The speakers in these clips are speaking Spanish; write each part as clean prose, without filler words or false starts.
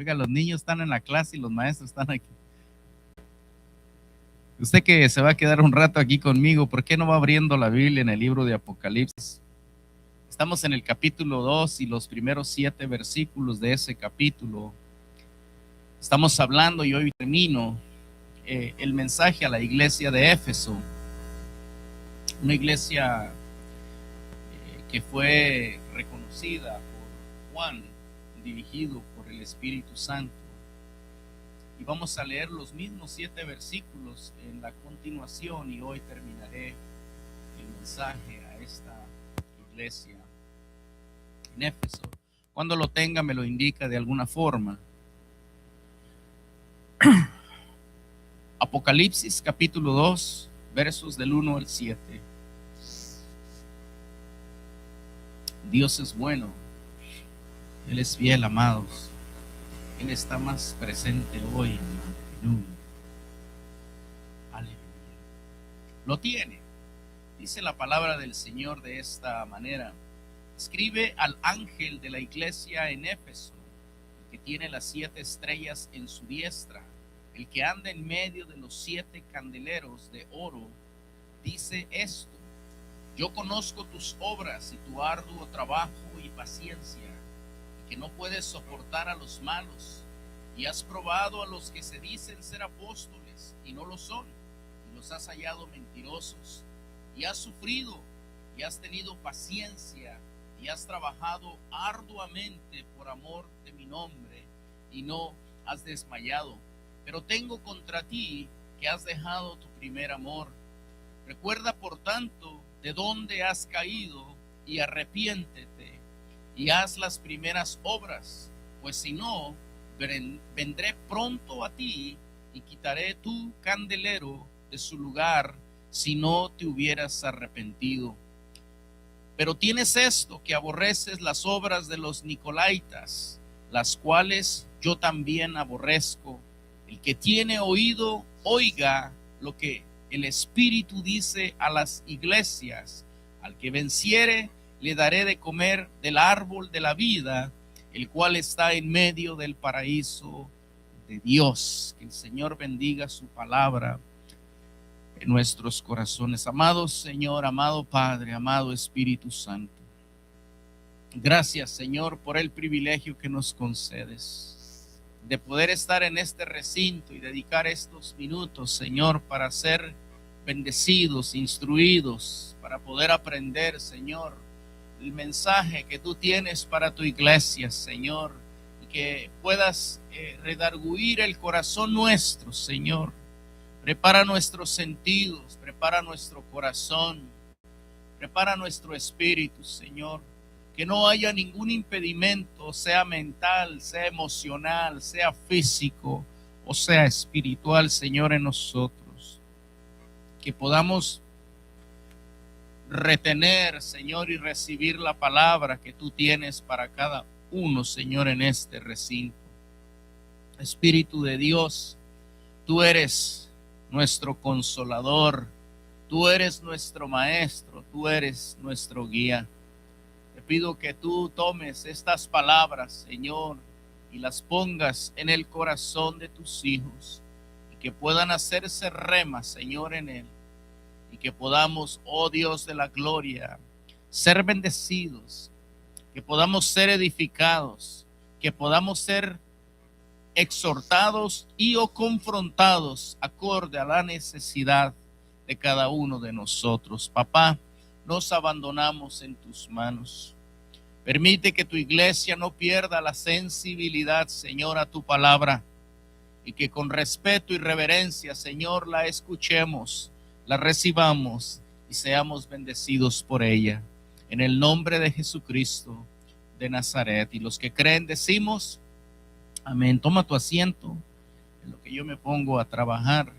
Oiga, los niños están en la clase y los maestros están aquí. Usted que se va a quedar un rato aquí conmigo, ¿por qué no va abriendo la Biblia en el libro de Apocalipsis? Estamos en el capítulo 2 y los primeros 7 versículos de ese capítulo. Estamos hablando, y hoy termino, el mensaje a la iglesia de Éfeso, una iglesia que fue reconocida por Juan, dirigido por el Espíritu Santo. Y vamos a leer los mismos 7 versículos en la continuación, y hoy terminaré el mensaje a esta iglesia en Éfeso. Cuando lo tenga me lo indica de alguna forma. Apocalipsis capítulo 2, versos del 1 al 7. Dios es bueno, Él es fiel, amados. Él está más presente hoy que nunca. Aleluya. Lo tiene. Dice la palabra del Señor de esta manera: escribe al ángel de la iglesia en Éfeso, que tiene las 7 estrellas en su diestra, el que anda en medio de los 7 candeleros de oro, dice esto: yo conozco tus obras y tu arduo trabajo y paciencia, y que no puedes soportar a los malos, y has probado a los que se dicen ser apóstoles y no lo son, y los has hallado mentirosos, y has sufrido y has tenido paciencia y has trabajado arduamente por amor de mi nombre y no has desmayado. Pero tengo contra ti que has dejado tu primer amor. Recuerda, por tanto, de dónde has caído y arrepiéntete y haz las primeras obras, pues si no, vendré pronto a ti y quitaré tu candelero de su lugar si no te hubieras arrepentido. Pero tienes esto, que aborreces las obras de los nicolaitas, las cuales yo también aborrezco. El que tiene oído, oiga lo que el Espíritu dice a las iglesias. Al que venciere, le daré de comer del árbol de la vida, el cual está en medio del paraíso de Dios. Que el Señor bendiga su palabra en nuestros corazones. Amado Señor, amado Padre, amado Espíritu Santo, gracias, Señor, por el privilegio que nos concedes de poder estar en este recinto y dedicar estos minutos, Señor, para ser bendecidos, instruidos, para poder aprender, Señor, el mensaje que tú tienes para tu iglesia, Señor, y que puedas redarguir el corazón nuestro, Señor. Prepara nuestros sentidos, prepara nuestro corazón, prepara nuestro espíritu, Señor. Que no haya ningún impedimento, sea mental, sea emocional, sea físico o sea espiritual, Señor, en nosotros. Que podamos retener, Señor, y recibir la palabra que tú tienes para cada uno, Señor, en este recinto. Espíritu de Dios, tú eres nuestro consolador, tú eres nuestro maestro, tú eres nuestro guía. Te pido que tú tomes estas palabras, Señor, y las pongas en el corazón de tus hijos, y que puedan hacerse remas, Señor, en él, y que podamos, oh Dios de la gloria, ser bendecidos, que podamos ser edificados, que podamos ser exhortados y o confrontados acorde a la necesidad de cada uno de nosotros. Papá, nos abandonamos en tus manos. Permite que tu iglesia no pierda la sensibilidad, Señor, a tu palabra, y que con respeto y reverencia, Señor, la escuchemos, la recibamos y seamos bendecidos por ella. En el nombre de Jesucristo de Nazaret. Y los que creen decimos amén. Toma tu asiento en lo que yo me pongo a trabajar.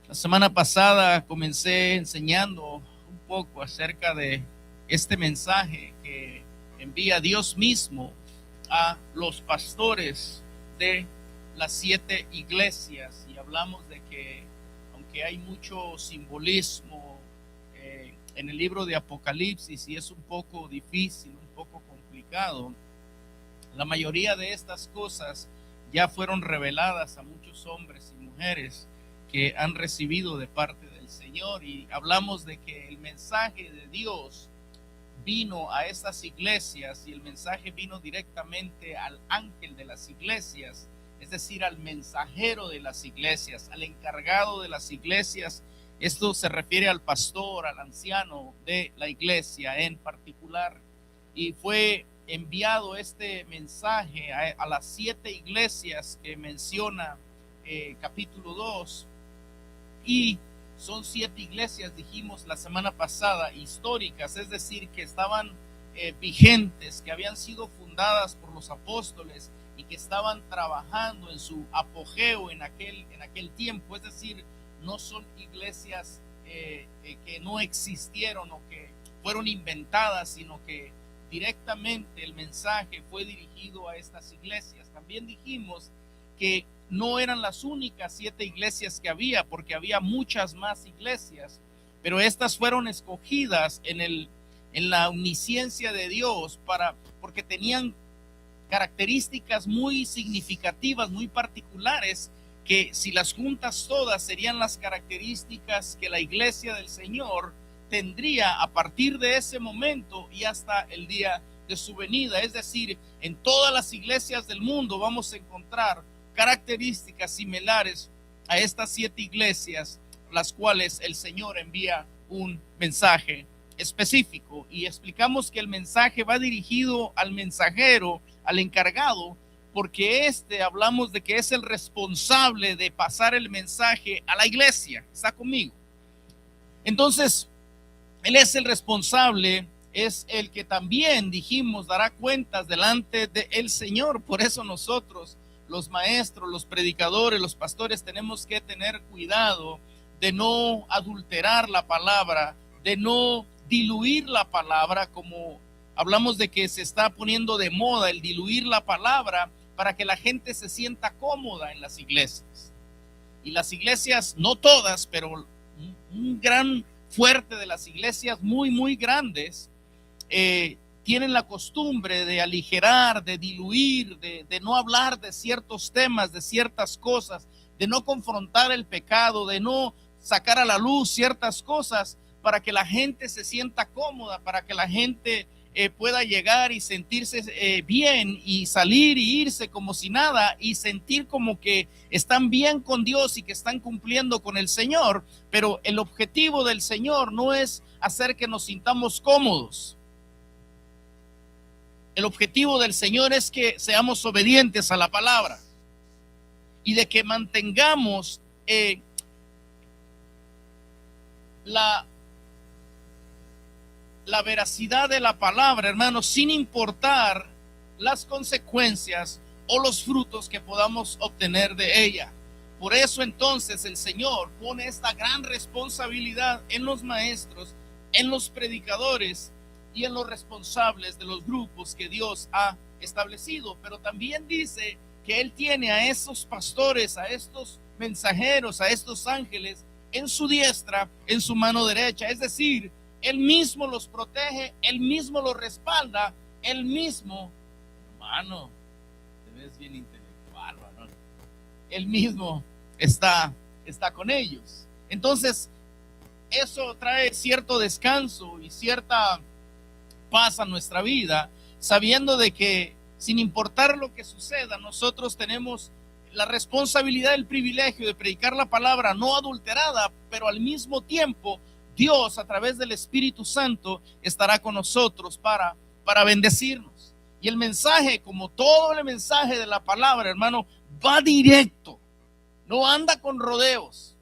La semana pasada comencé enseñando un poco acerca de este mensaje que envía Dios mismo a los pastores de las 7 iglesias, y hablamos de que aunque hay mucho simbolismo en el libro de Apocalipsis y es un poco difícil, un poco complicado, La mayoría de estas cosas ya fueron reveladas a muchos hombres y mujeres que han recibido de parte del Señor, y hablamos de que el mensaje de Dios vino a estas iglesias, y el mensaje vino directamente al ángel de las iglesias, es decir, al mensajero de las iglesias, al encargado de las iglesias. Esto se refiere al pastor, al anciano de la iglesia en particular, y fue enviado este mensaje a las 7 iglesias que menciona capítulo 2, y son 7 iglesias, dijimos la semana pasada, históricas, es decir, que estaban vigentes, que habían sido fundadas por los apóstoles y que estaban trabajando en su apogeo en aquel tiempo. Es decir, no son iglesias que no existieron o que fueron inventadas, sino que directamente el mensaje fue dirigido a estas iglesias. También dijimos que no eran las únicas 7 iglesias que había, porque había muchas más iglesias, pero estas fueron escogidas en la omnisciencia de Dios porque tenían características muy significativas, muy particulares, que si las juntas todas serían las características que la iglesia del Señor tendría a partir de ese momento y hasta el día de su venida. Es decir, en todas las iglesias del mundo vamos a encontrar características similares a estas 7 iglesias, las cuales el Señor envía un mensaje específico, y explicamos que el mensaje va dirigido al mensajero, al encargado, porque hablamos de que es el responsable de pasar el mensaje a la iglesia. ¿Está conmigo? Entonces, él es el responsable, es el que también, dijimos, dará cuentas delante del Señor. Por eso nosotros, los maestros, los predicadores, los pastores, tenemos que tener cuidado de no adulterar la palabra, de no diluir la palabra, como hablamos de que se está poniendo de moda el diluir la palabra para que la gente se sienta cómoda en las iglesias. Y las iglesias, no todas, pero un gran fuerte de las iglesias muy, muy grandes, tienen la costumbre de aligerar, de diluir, de no hablar de ciertos temas, de ciertas cosas, de no confrontar el pecado, de no sacar a la luz ciertas cosas para que la gente se sienta cómoda, para que la gente pueda llegar y sentirse bien y salir y irse como si nada y sentir como que están bien con Dios y que están cumpliendo con el Señor. Pero el objetivo del Señor no es hacer que nos sintamos cómodos. El objetivo del Señor es que seamos obedientes a la palabra y de que mantengamos la veracidad de la palabra, hermanos, sin importar las consecuencias o los frutos que podamos obtener de ella. Por eso entonces el Señor pone esta gran responsabilidad en los maestros, en los predicadores y en los responsables de los grupos que Dios ha establecido. Pero también dice que Él tiene a esos pastores, a estos mensajeros, a estos ángeles en su diestra, en su mano derecha. Es decir, Él mismo los protege, Él mismo los respalda, Él mismo, hermano, te ves bien intelectual, ¿no? Él mismo está con ellos. Entonces, eso trae cierto descanso y cierta paz a nuestra vida, sabiendo de que sin importar lo que suceda, nosotros tenemos la responsabilidad, el privilegio de predicar la palabra no adulterada, pero al mismo tiempo Dios a través del Espíritu Santo estará con nosotros para bendecirnos. Y el mensaje, como todo el mensaje de la palabra, hermano, va directo, no anda con rodeos.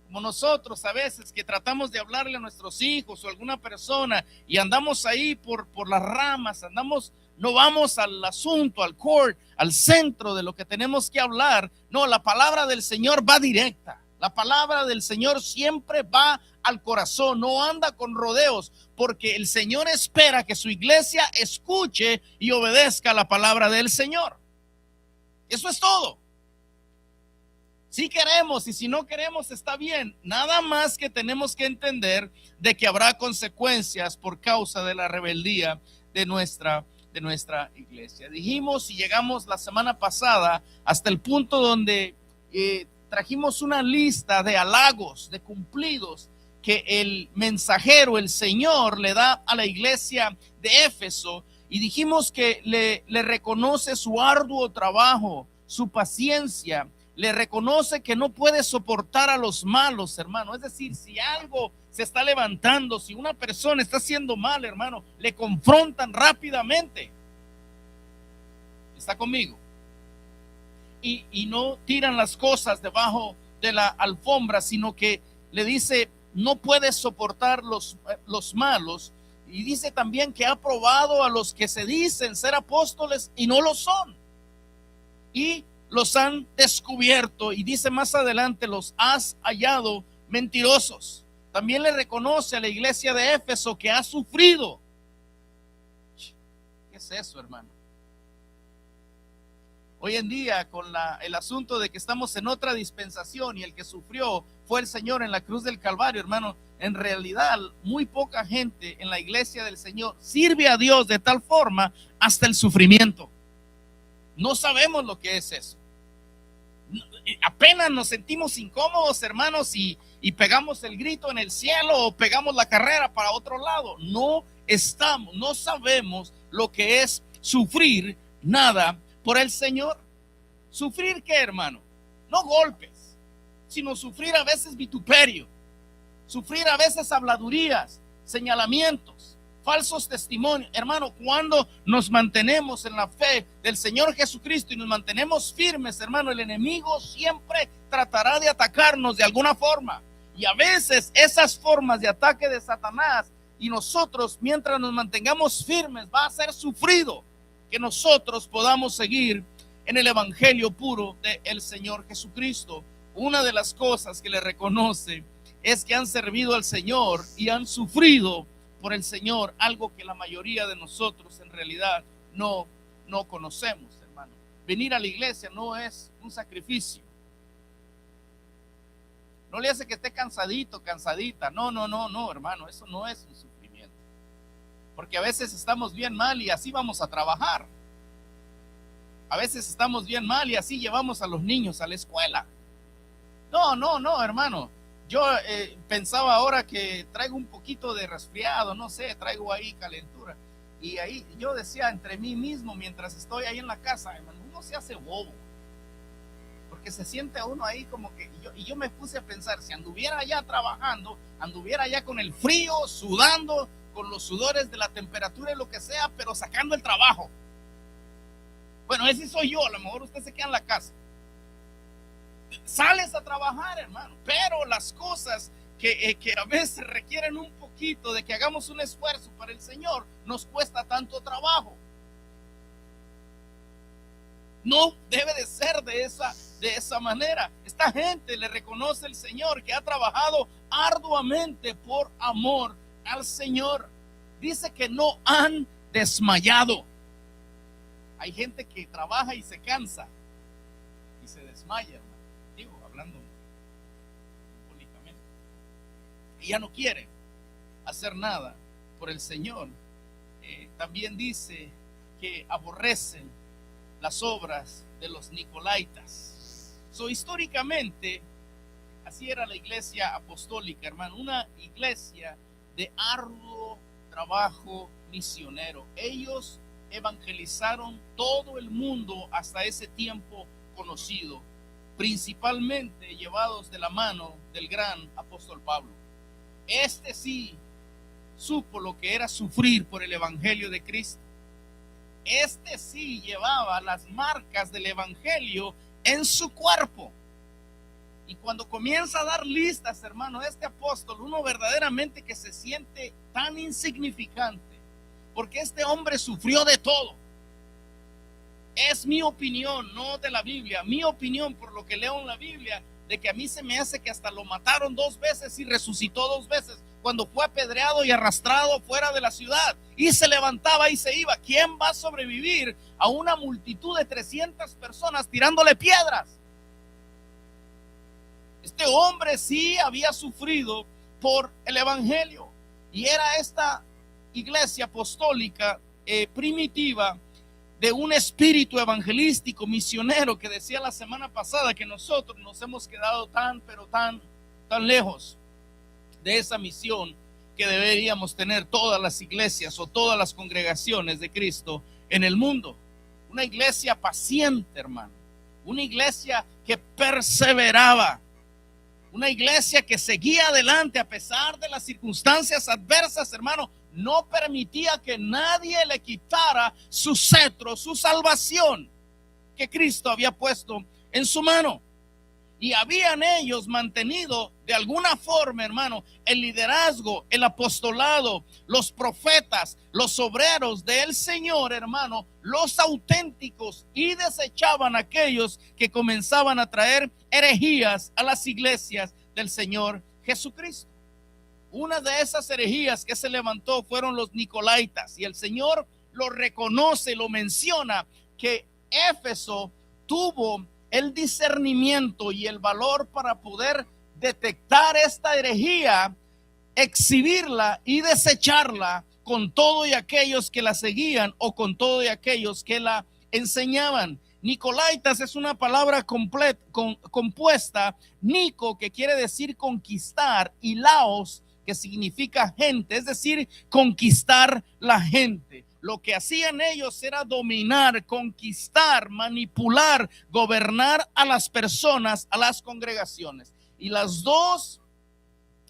Como nosotros a veces que tratamos de hablarle a nuestros hijos o a alguna persona y andamos ahí por las ramas, no vamos al asunto, al core, al centro de lo que tenemos que hablar. No, la palabra del Señor va directa. La palabra del Señor siempre va al corazón, no anda con rodeos, porque el Señor espera que su iglesia escuche y obedezca la palabra del Señor. Eso es todo. Si queremos y si no queremos está bien, nada más que tenemos que entender de que habrá consecuencias por causa de la rebeldía de nuestra de nuestra iglesia. Dijimos y llegamos la semana pasada hasta el punto donde trajimos una lista de halagos, de cumplidos que el mensajero, el Señor, le da a la iglesia de Éfeso, y dijimos que le reconoce su arduo trabajo, su paciencia, le reconoce que no puede soportar a los malos, hermano. Es decir, si algo se está levantando, si una persona está haciendo mal, hermano, le confrontan rápidamente. ¿Está conmigo? Y no tiran las cosas debajo de la alfombra, sino que le dice, no puede soportar los malos. Y dice también que ha probado a los que se dicen ser apóstoles y no lo son. Y los han descubierto, y dice más adelante, los has hallado mentirosos. También le reconoce a la iglesia de Éfeso que ha sufrido. ¿Qué es eso, hermano? Hoy en día, con el asunto de que estamos en otra dispensación y el que sufrió fue el Señor en la cruz del Calvario, hermano, en realidad muy poca gente en la iglesia del Señor sirve a Dios de tal forma hasta el sufrimiento. No sabemos lo que es eso. Apenas nos sentimos incómodos, hermanos, y pegamos el grito en el cielo o pegamos la carrera para otro lado. No sabemos lo que es sufrir nada por el Señor. ¿Sufrir qué, hermano? No golpes, sino sufrir a veces vituperio, sufrir a veces habladurías, señalamientos, falsos testimonios. Hermano, cuando nos mantenemos en la fe del Señor Jesucristo y nos mantenemos firmes, hermano, el enemigo siempre tratará de atacarnos de alguna forma. Y a veces esas formas de ataque de Satanás, y nosotros, mientras nos mantengamos firmes, va a ser sufrido que nosotros podamos seguir en el evangelio puro del Señor Jesucristo. Una de las cosas que le reconoce es que han servido al Señor y han sufrido por el Señor, algo que la mayoría de nosotros en realidad no conocemos, hermano. Venir a la iglesia no es un sacrificio. No le hace que esté cansadito, cansadita. No, hermano, eso no es un sufrimiento. Porque a veces estamos bien mal y así vamos a trabajar. A veces estamos bien mal y así llevamos a los niños a la escuela. No, hermano. Yo pensaba ahora que traigo un poquito de resfriado, no sé, traigo ahí calentura. Y ahí yo decía entre mí mismo, mientras estoy ahí en la casa, hermano, uno se hace bobo. Porque se siente uno ahí como que, yo me puse a pensar, si anduviera allá trabajando, anduviera allá con el frío, sudando, con los sudores de la temperatura y lo que sea, pero sacando el trabajo. Bueno, ese soy yo, a lo mejor usted se queda en la casa. Sales a trabajar, hermano, pero las cosas que a veces requieren un poquito de que hagamos un esfuerzo para el Señor, nos cuesta tanto trabajo. No debe de ser de esa manera. Esta gente le reconoce al Señor que ha trabajado arduamente por amor al Señor. Dice que no han desmayado. Hay gente que trabaja y se cansa y se desmaya, hermano. Digo, hablando públicamente. Y ya no quiere hacer nada por el Señor. También dice que aborrecen las obras de los nicolaitas. Históricamente, así era la iglesia apostólica, hermano, una iglesia de arduo trabajo misionero. Ellos evangelizaron todo el mundo hasta ese tiempo conocido, principalmente llevados de la mano del gran apóstol Pablo. Este sí supo lo que era sufrir por el evangelio de Cristo. Este sí llevaba las marcas del evangelio en su cuerpo. Y cuando comienza a dar listas, hermano, este apóstol, uno verdaderamente que se siente tan insignificante, porque este hombre sufrió de todo. Es mi opinión, no de la Biblia, mi opinión por lo que leo en la Biblia, de que a mí se me hace que hasta lo mataron 2 veces y resucitó 2 veces, cuando fue apedreado y arrastrado fuera de la ciudad, y se levantaba y se iba. ¿Quién va a sobrevivir a una multitud de 300 personas tirándole piedras? Este hombre sí había sufrido por el evangelio, y era esta iglesia apostólica primitiva de un espíritu evangelístico, misionero, que decía la semana pasada que nosotros nos hemos quedado tan lejos de esa misión que deberíamos tener todas las iglesias o todas las congregaciones de Cristo en el mundo. Una iglesia paciente, hermano. Una iglesia que perseveraba. Una iglesia que seguía adelante a pesar de las circunstancias adversas, hermano. No permitía que nadie le quitara su cetro, su salvación que Cristo había puesto en su mano. Y habían ellos mantenido de alguna forma, hermano, el liderazgo, el apostolado, los profetas, los obreros del Señor, hermano, los auténticos, y desechaban aquellos que comenzaban a traer herejías a las iglesias del Señor Jesucristo. Una de esas herejías que se levantó fueron los nicolaitas, y el Señor lo reconoce, lo menciona, que Éfeso tuvo el discernimiento y el valor para poder detectar esta herejía, exhibirla y desecharla con todo y aquellos que la seguían o con todo y aquellos que la enseñaban. Nicolaitas es una palabra compuesta, Nico, que quiere decir conquistar, y Laos, que significa gente, es decir, conquistar la gente. Lo que hacían ellos era dominar, conquistar, manipular, gobernar a las personas, a las congregaciones. Y las dos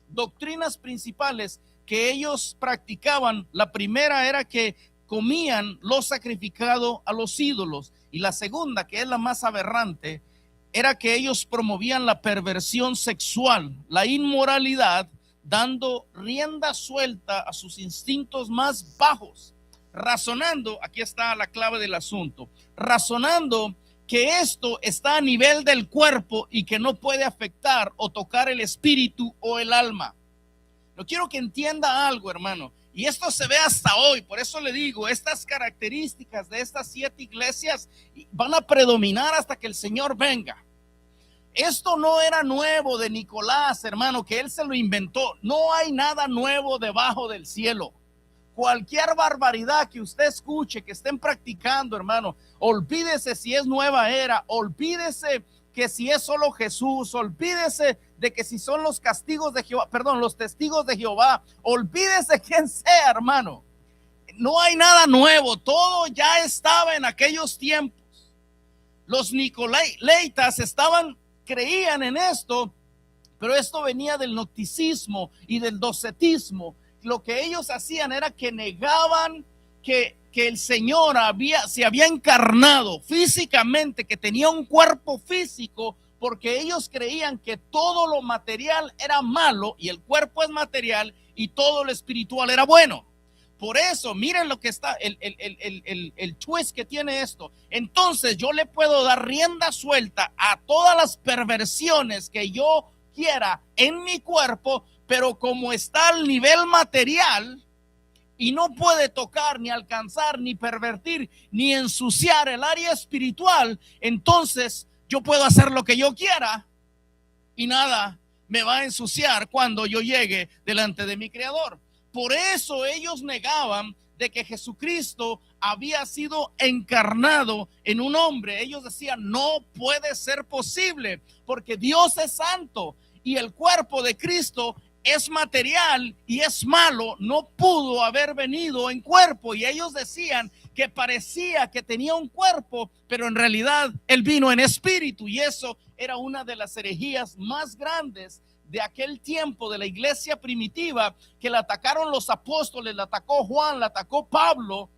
doctrinas principales que ellos practicaban, la primera era que comían lo sacrificado a los ídolos, y la segunda, que es la más aberrante, era que ellos promovían la perversión sexual, la inmoralidad, dando rienda suelta a sus instintos más bajos, razonando, aquí está la clave del asunto, razonando que esto está a nivel del cuerpo y que no puede afectar o tocar el espíritu o el alma. No quiero que entienda algo, hermano, y esto se ve hasta hoy. Por eso le digo, estas características de estas 7 iglesias van a predominar hasta que el Señor venga. Esto no era nuevo de Nicolás, hermano, que él se lo inventó. No hay nada nuevo debajo del cielo. Cualquier barbaridad que usted escuche, que estén practicando, hermano, olvídese si es nueva era, olvídese que si es solo Jesús, olvídese de que si son los castigos de Jehová, los testigos de Jehová, olvídese quién sea, hermano. No hay nada nuevo, todo ya estaba en aquellos tiempos. Los nicolaitas creían en esto, pero esto venía del gnosticismo y del docetismo. Lo que ellos hacían era que negaban que el Señor se había encarnado físicamente, que tenía un cuerpo físico, porque ellos creían que todo lo material era malo y el cuerpo es material y todo lo espiritual era bueno. Por eso, miren lo que está, el twist que tiene esto. Entonces yo le puedo dar rienda suelta a todas las perversiones que yo quiera en mi cuerpo, pero como está al nivel material y no puede tocar, ni alcanzar, ni pervertir, ni ensuciar el área espiritual, entonces yo puedo hacer lo que yo quiera y nada me va a ensuciar cuando yo llegue delante de mi Creador. Por eso ellos negaban de que Jesucristo había sido encarnado en un hombre. Ellos decían, no puede ser posible, porque Dios es santo y el cuerpo de Cristo es material y es malo, no pudo haber venido en cuerpo. Y ellos decían que parecía que tenía un cuerpo, pero en realidad él vino en espíritu, y eso era una de las herejías más grandes de aquel tiempo, de la iglesia primitiva, que la atacaron los apóstoles, la atacó Juan, la atacó Pablo,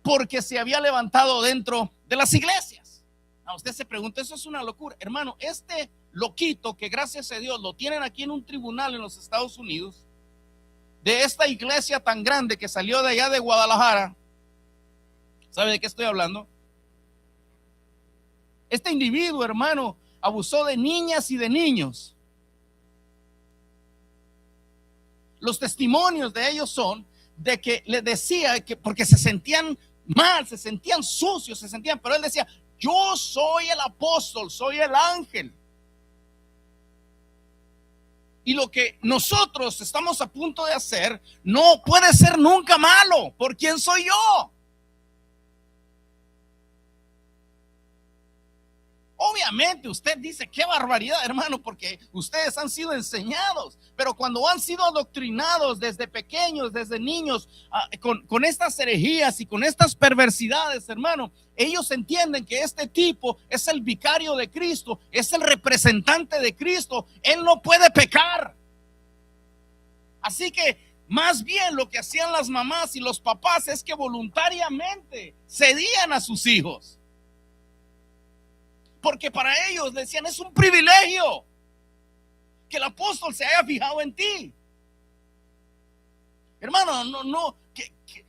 porque se había levantado dentro de las iglesias. A usted se pregunta, eso es una locura, hermano. Este loquito, que gracias a Dios lo tienen aquí en un tribunal en los Estados Unidos, de esta iglesia tan grande que salió de allá de Guadalajara, ¿sabe de qué estoy hablando? Este individuo, hermano, abusó de niñas y de niños. Los testimonios de ellos son de que le decía que porque se sentían mal, se sentían sucios, pero él decía, yo soy el apóstol, soy el ángel. Y lo que nosotros estamos a punto de hacer no puede ser nunca malo. ¿Por quién soy yo? Obviamente usted dice, qué barbaridad, hermano, porque ustedes han sido enseñados, pero cuando han sido adoctrinados desde pequeños, desde niños, con estas herejías y con estas perversidades, hermano, ellos entienden que este tipo es el vicario de Cristo, es el representante de Cristo, él no puede pecar. Así que más bien lo que hacían las mamás y los papás es que voluntariamente cedían a sus hijos. Porque para ellos decían, es un privilegio que el apóstol se haya fijado en ti. Hermano,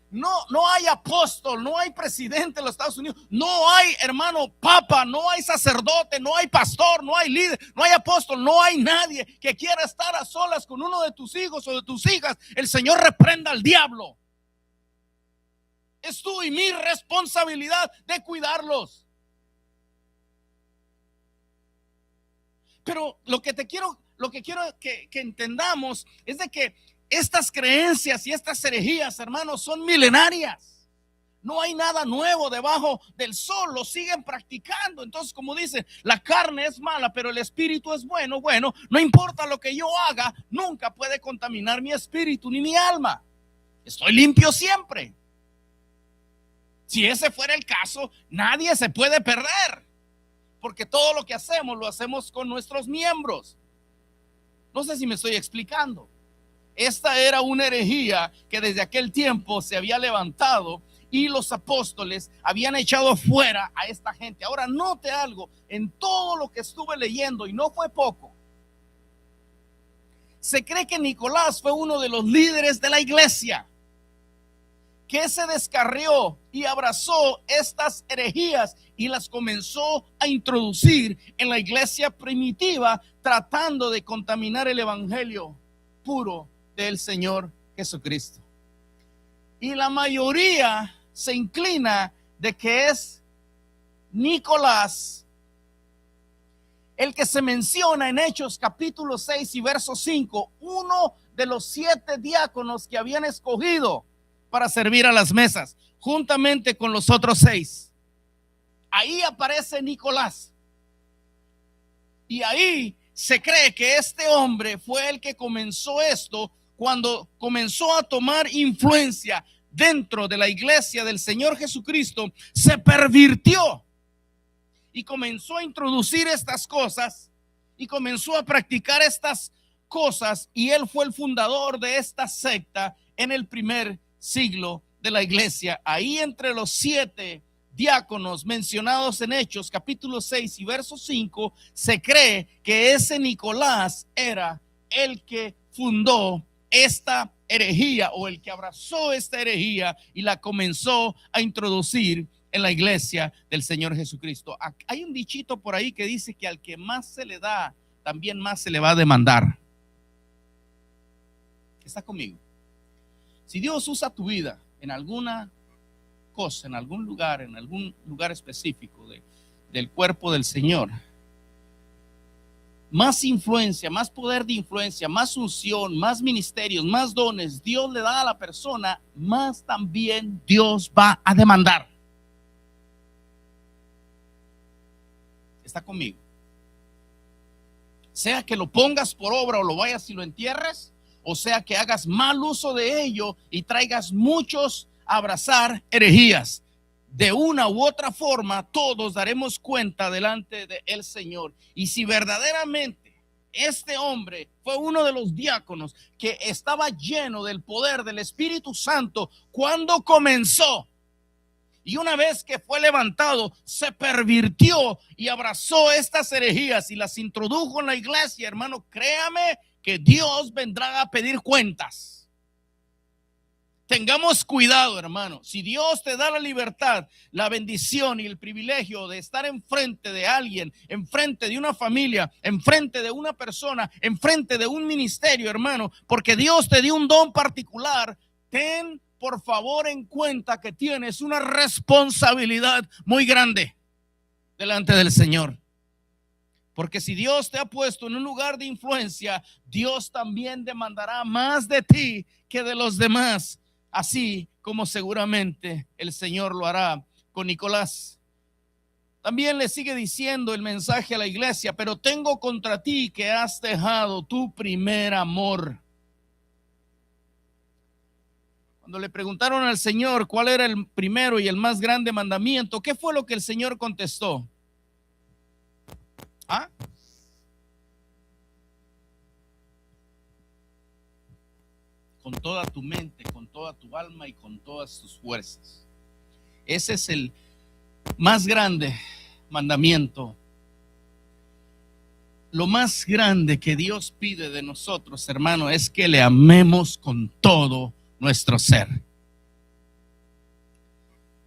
no hay apóstol, no hay presidente de los Estados Unidos, no hay, hermano, papa, no hay sacerdote, no hay pastor, no hay líder, no hay apóstol, no hay nadie que quiera estar a solas con uno de tus hijos o de tus hijas. El Señor reprenda al diablo. Es tu y mi responsabilidad de cuidarlos. Pero lo que quiero que entendamos es de que estas creencias y estas herejías, hermanos, son milenarias. No hay nada nuevo debajo del sol, lo siguen practicando. Entonces, como dicen, la carne es mala, pero el espíritu es bueno. Bueno, no importa lo que yo haga, nunca puede contaminar mi espíritu ni mi alma. Estoy limpio siempre. Si ese fuera el caso, nadie se puede perder. Porque todo lo que hacemos, lo hacemos con nuestros miembros. No sé si me estoy explicando. Esta era una herejía que desde aquel tiempo se había levantado y los apóstoles habían echado fuera a esta gente. Ahora note algo, en todo lo que estuve leyendo, y no fue poco, se cree que Nicolás fue uno de los líderes de la iglesia, que se descarrió y abrazó estas herejías y las comenzó a introducir en la iglesia primitiva, tratando de contaminar el evangelio puro del Señor Jesucristo. Y la mayoría se inclina de que es Nicolás el que se menciona en Hechos capítulo 6 y verso 5, uno de los 7 diáconos que habían escogido para servir a las mesas, juntamente con los otros 6. Ahí aparece Nicolás. Y ahí se cree que este hombre fue el que comenzó esto cuando comenzó a tomar influencia dentro de la iglesia del Señor Jesucristo. Se pervirtió y comenzó a introducir estas cosas y comenzó a practicar estas cosas, y él fue el fundador de esta secta en el primer siglo de la iglesia. Ahí entre los 7 diáconos mencionados en Hechos capítulo 6 y verso 5, se cree que ese Nicolás era el que fundó esta herejía, o el que abrazó esta herejía y la comenzó a introducir en la iglesia del Señor Jesucristo. Hay un dichito por ahí que dice que al que más se le da, también más se le va a demandar. ¿Está conmigo? Si Dios usa tu vida en alguna cosa, en algún lugar específico del cuerpo del Señor, más influencia, más poder de influencia, más unción, más ministerios, más dones Dios le da a la persona, más también Dios va a demandar. ¿Está conmigo? Sea que lo pongas por obra o lo vayas y lo entierres, o sea que hagas mal uso de ello y traigas muchos a abrazar herejías. De una u otra forma, todos daremos cuenta delante del Señor. Y si verdaderamente este hombre fue uno de los diáconos que estaba lleno del poder del Espíritu Santo cuando comenzó, y una vez que fue levantado, se pervirtió y abrazó estas herejías y las introdujo en la iglesia, hermano, créame que Dios vendrá a pedir cuentas. Tengamos cuidado, hermano. Si Dios te da la libertad, la bendición y el privilegio de estar enfrente de alguien, enfrente de una familia, enfrente de una persona, enfrente de un ministerio, hermano, porque Dios te dio un don particular, ten por favor en cuenta que tienes una responsabilidad muy grande delante del Señor. Porque si Dios te ha puesto en un lugar de influencia, Dios también demandará más de ti que de los demás, así como seguramente el Señor lo hará con Nicolás. También le sigue diciendo el mensaje a la iglesia: pero tengo contra ti que has dejado tu primer amor. Cuando le preguntaron al Señor cuál era el primero y el más grande mandamiento, ¿qué fue lo que el Señor contestó? ¿Ah? Con toda tu mente, con toda tu alma y con todas tus fuerzas. Ese es el más grande mandamiento. Lo más grande que Dios pide de nosotros, hermano, es que le amemos con todo nuestro ser.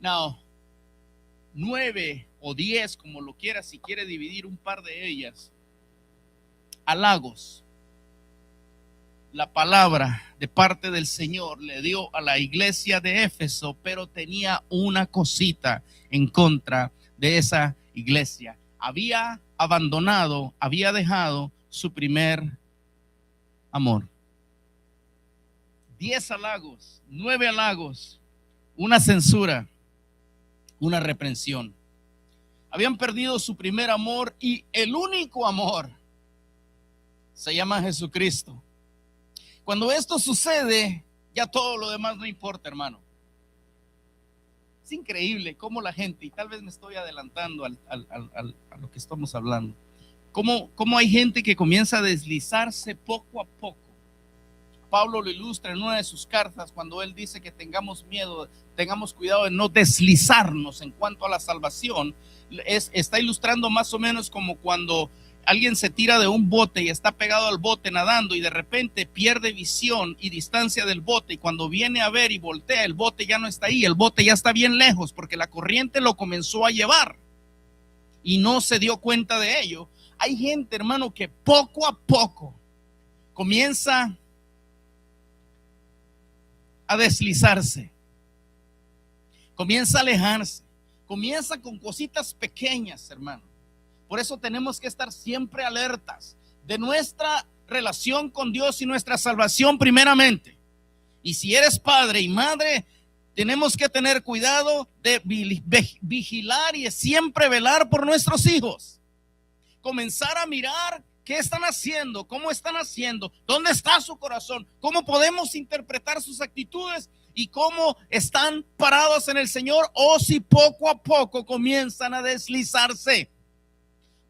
Now, 9 o 10, como lo quiera, si quiere dividir un par de ellas, halagos. La palabra de parte del Señor le dio a la iglesia de Éfeso, pero tenía una cosita en contra de esa iglesia. Había abandonado, había dejado su primer amor. 10 halagos, 9 halagos, una censura, una reprensión. Habían perdido su primer amor, y el único amor se llama Jesucristo. Cuando esto sucede, ya todo lo demás no importa, hermano. Es increíble cómo la gente, y tal vez me estoy adelantando a lo que estamos hablando, cómo hay gente que comienza a deslizarse poco a poco. Pablo lo ilustra en una de sus cartas cuando él dice que tengamos miedo, tengamos cuidado de no deslizarnos en cuanto a la salvación. Está ilustrando más o menos como cuando alguien se tira de un bote y está pegado al bote nadando, y de repente pierde visión y distancia del bote, y cuando viene a ver y voltea, el bote ya no está ahí, el bote ya está bien lejos porque la corriente lo comenzó a llevar y no se dio cuenta de ello. Hay gente, hermano, que poco a poco comienza a deslizarse, comienza a alejarse, comienza con cositas pequeñas, hermano. Por eso tenemos que estar siempre alertas de nuestra relación con Dios y nuestra salvación primeramente. Y si eres padre y madre, tenemos que tener cuidado de vigilar y siempre velar por nuestros hijos. Comenzar a mirar qué están haciendo, cómo están haciendo, dónde está su corazón, cómo podemos interpretar sus actitudes y cómo están parados en el Señor, o si poco a poco comienzan a deslizarse.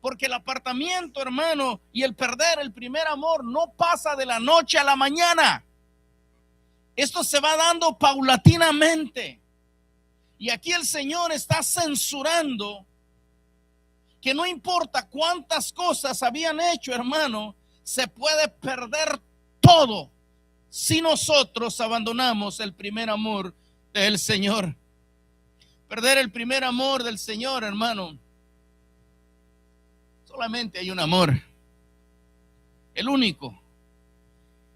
Porque el apartamiento, hermano, y el perder el primer amor no pasa de la noche a la mañana. Esto se va dando paulatinamente. Y aquí el Señor está censurando que no importa cuántas cosas habían hecho, hermano, se puede perder todo si nosotros abandonamos el primer amor del Señor. Perder el primer amor del Señor, hermano. Solamente hay un amor, el único.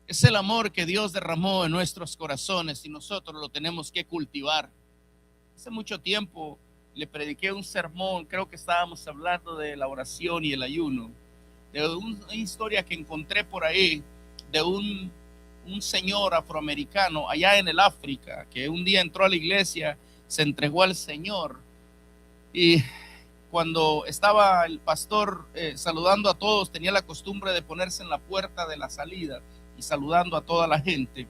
Es el amor que Dios derramó en nuestros corazones y nosotros lo tenemos que cultivar. Hace mucho tiempo le prediqué un sermón, creo que estábamos hablando de la oración y el ayuno, de una historia que encontré por ahí de un señor afroamericano allá en el África, que un día entró a la iglesia, se entregó al Señor, y cuando estaba el pastor saludando a todos, tenía la costumbre de ponerse en la puerta de la salida y saludando a toda la gente.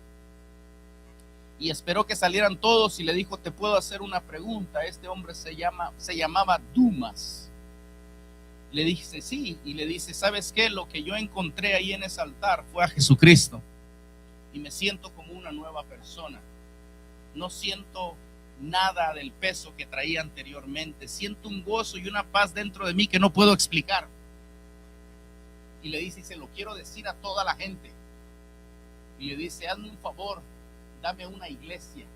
Y esperó que salieran todos y le dijo: te puedo hacer una pregunta. Este hombre se llamaba Dumas. Le dice sí, y le dice: ¿sabes qué? Lo que yo encontré ahí en ese altar fue a Jesucristo, y me siento como una nueva persona. No siento nada del peso que traía anteriormente. Siento un gozo y una paz dentro de mí que no puedo explicar. Y le dice: y se lo quiero decir a toda la gente. Y le dice: hazme un favor, dame una iglesia.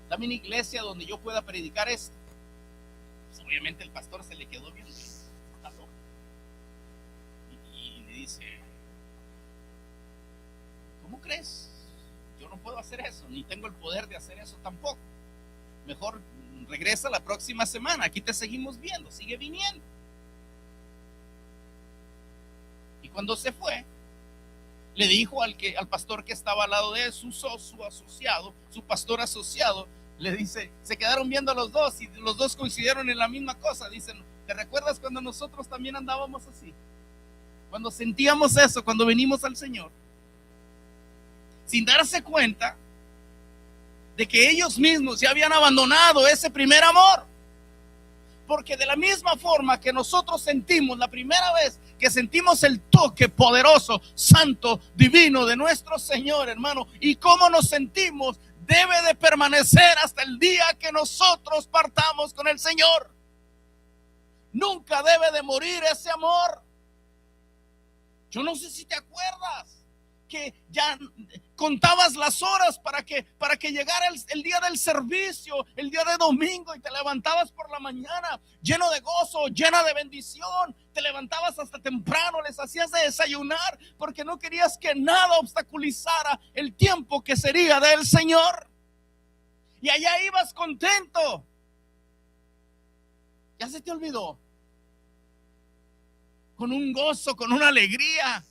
Dame una iglesia donde yo pueda predicar esto. Pues obviamente el pastor se le quedó viendo. Y le dice: ¿cómo crees? Yo no puedo hacer eso, ni tengo el poder de hacer eso tampoco. Mejor regresa la próxima semana, aquí te seguimos viendo, sigue viniendo. cuando se fue, le dijo al pastor que estaba al lado de él, su asociado, su pastor asociado, le dice, se quedaron viendo los dos y los dos coincidieron en la misma cosa. Dicen, ¿te recuerdas cuando nosotros también andábamos así? Cuando sentíamos eso, cuando venimos al Señor, sin darse cuenta de que ellos mismos ya habían abandonado ese primer amor. Porque de la misma forma que nosotros sentimos la primera vez que sentimos el toque poderoso, santo, divino de nuestro Señor, hermano, y cómo nos sentimos, debe de permanecer hasta el día que nosotros partamos con el Señor. Nunca debe de morir ese amor. Yo no sé si te acuerdas que ya contabas las horas para que llegara el día del servicio, el día de domingo, y te levantabas por la mañana lleno de gozo, llena de bendición. Te levantabas hasta temprano, les hacías de desayunar porque no querías que nada obstaculizara el tiempo que sería del Señor. Y allá ibas contento. Ya se te olvidó. Con un gozo, con una alegría.